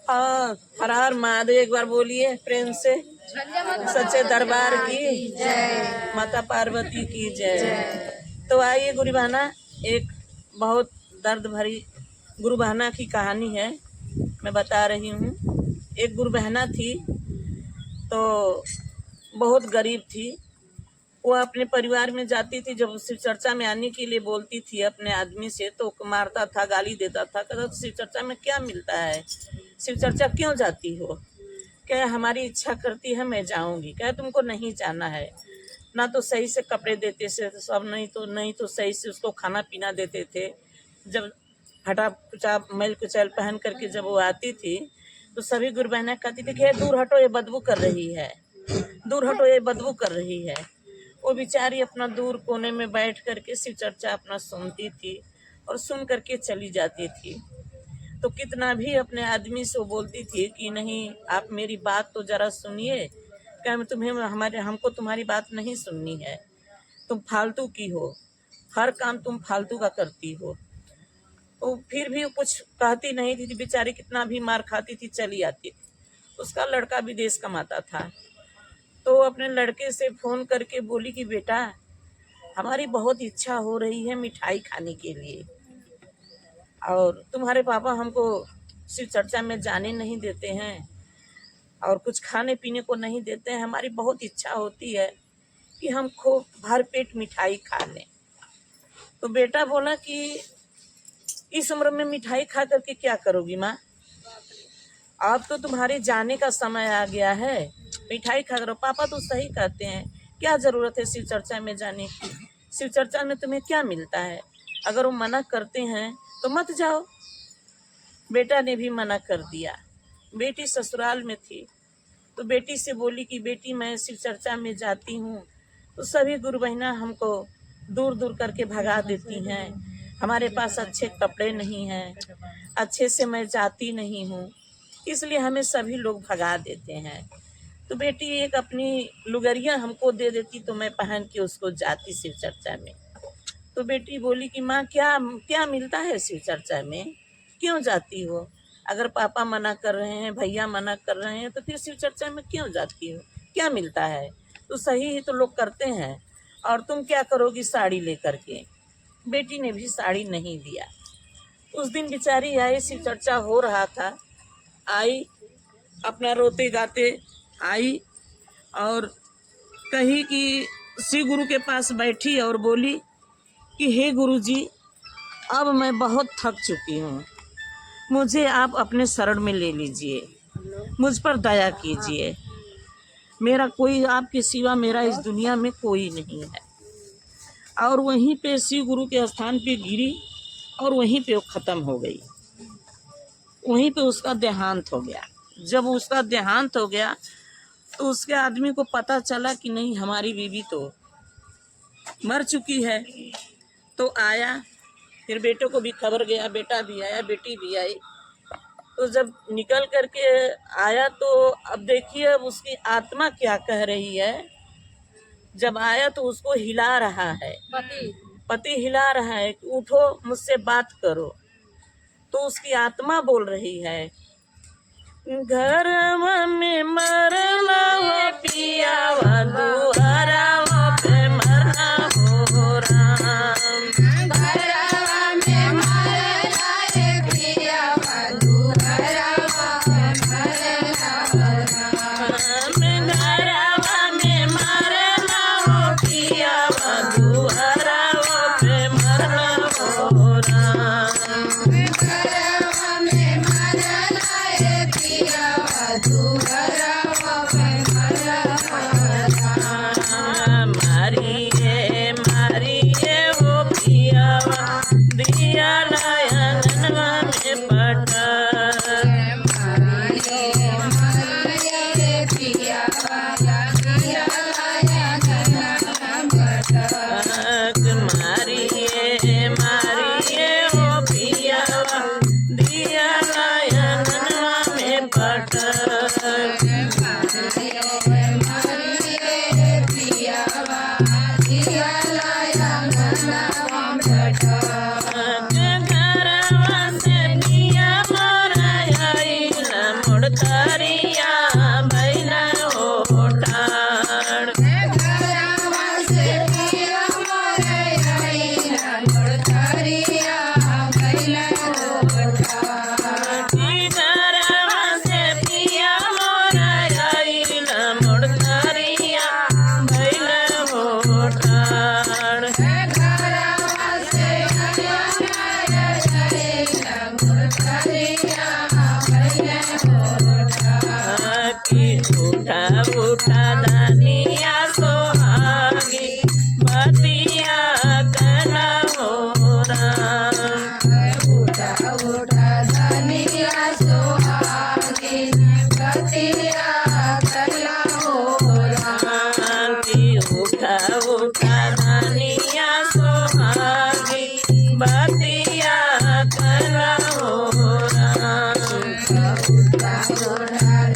और हर हर महादेव एक बार बोलिए प्रेम से। सच्चे दरबार की जय, माता पार्वती की जय। तो आइए गुरु बहना, एक बहुत दर्द भरी गुरु बहना की कहानी है, मैं बता रही हूँ। एक गुरु बहना थी, तो बहुत गरीब थी। वो अपने परिवार में जाती थी, जब शिव चर्चा में आने के लिए बोलती थी अपने आदमी से, तो मारता था, गाली देता था, कहता शिव चर्चा में क्या मिलता है, शिव चर्चा क्यों जाती हो। क्या हमारी इच्छा करती है मैं जाऊंगी, क्या तुमको नहीं जाना है। ना तो सही से कपड़े देते से सब, नहीं तो सही से उसको खाना पीना देते थे। जब हटा कुचा मैल कुचैल पहन करके जब वो आती थी, तो सभी गुरु बहना कहती थी कि दूर हटो, ये बदबू कर रही है, दूर हटो, ये बदबू कर रही है। वो बेचारी अपना दूर कोने में बैठ करके शिव चर्चा अपना सुनती थी और सुन करके चली जाती थी। तो कितना भी अपने आदमी से वो बोलती थी कि नहीं आप मेरी बात तो जरा सुनिए, क्या हमको तुम्हारी बात नहीं सुननी है, तुम फालतू की हो, हर काम तुम फालतू का करती हो। तो फिर भी वो कुछ कहती नहीं थी, बेचारी कितना भी मार खाती थी, चली आती थी। उसका लड़का विदेश कमाता था, तो अपने लड़के से फ़ोन करके बोली कि बेटा हमारी बहुत इच्छा हो रही है मिठाई खाने के लिए, और तुम्हारे पापा हमको शिव चर्चा में जाने नहीं देते हैं और कुछ खाने पीने को नहीं देते हैं, हमारी बहुत इच्छा होती है कि हम खूब भर पेट मिठाई खा लें। तो बेटा बोला कि इस उम्र में मिठाई खा करके क्या करोगी माँ, अब तो तुम्हारे जाने का समय आ गया है, मिठाई खा करो। पापा तो सही कहते हैं, क्या ज़रूरत है शिव चर्चा में जाने की, शिव चर्चा में तुम्हें क्या मिलता है, अगर वो मना करते हैं तो मत जाओ। बेटा ने भी मना कर दिया। बेटी ससुराल में थी, तो बेटी से बोली कि बेटी मैं शिव चर्चा में जाती हूँ तो सभी गुरु बहना हमको दूर दूर करके भगा देती हैं, हमारे पास अच्छे कपड़े नहीं हैं, अच्छे से मैं जाती नहीं हूँ, इसलिए हमें सभी लोग भगा देते हैं। तो बेटी एक अपनी लुगरियाँ हमको दे देती तो मैं पहन के उसको जाती शिव चर्चा में। तो बेटी बोली कि माँ क्या क्या मिलता है शिव चर्चा में, क्यों जाती हो, अगर पापा मना कर रहे हैं, भैया मना कर रहे हैं, तो फिर शिव चर्चा में क्यों जाती हो, क्या मिलता है, तो सही ही तो लोग करते हैं, और तुम क्या करोगी साड़ी लेकर के। बेटी ने भी साड़ी नहीं दिया। उस दिन बेचारी आई, शिव चर्चा हो रहा था, आई अपना रोते गाते आई और कही कि शिव गुरु के पास बैठी और बोली कि हे गुरु जी, अब मैं बहुत थक चुकी हूँ, मुझे आप अपने शरण में ले लीजिए, मुझ पर दया कीजिए, मेरा कोई आपके सिवा मेरा इस दुनिया में कोई नहीं है। और वहीं पे शिव गुरु के स्थान पे गिरी और वहीं पे वो ख़त्म हो गई, वहीं पे उसका देहांत हो गया। जब उसका देहांत हो गया तो उसके आदमी को पता चला कि नहीं हमारी बीवी तो मर चुकी है। तो आया, फिर बेटे को भी खबर गया, बेटा भी आया, बेटी भी आई। तो जब निकल करके आया तो अब देखिए अब उसकी आत्मा क्या कह रही है। जब आया तो उसको हिला रहा है, पति हिला रहा है कि उठो मुझसे बात करो। तो उसकी आत्मा बोल रही है, घर में मरना हो पिया दुआरा पे मरना हो राम, घरवा में मरना है पिया दुआरा पे मरना हो राम, घरवा में मरना हो पिया दुआरा पे मरना हो राम, घरवा में मरना है पिया दुआरा पे मरना हो राम, मारिए वो पिया दिया लायनवा में पटक, मारिए पिया दिया लायनवा में पटक, मारिए वो पिया दिया लायनवा में पटक, घरवा से पिया मोरा आइल तरिया भैल हो ठाड़ उठा उठा धनिया सोहागी बतिया कला हो राम उठा उठा धनिया सोहागी बतिया कला हो राम उठा उठा धनिया सोहागी बतिया कला हो राम उठा उठा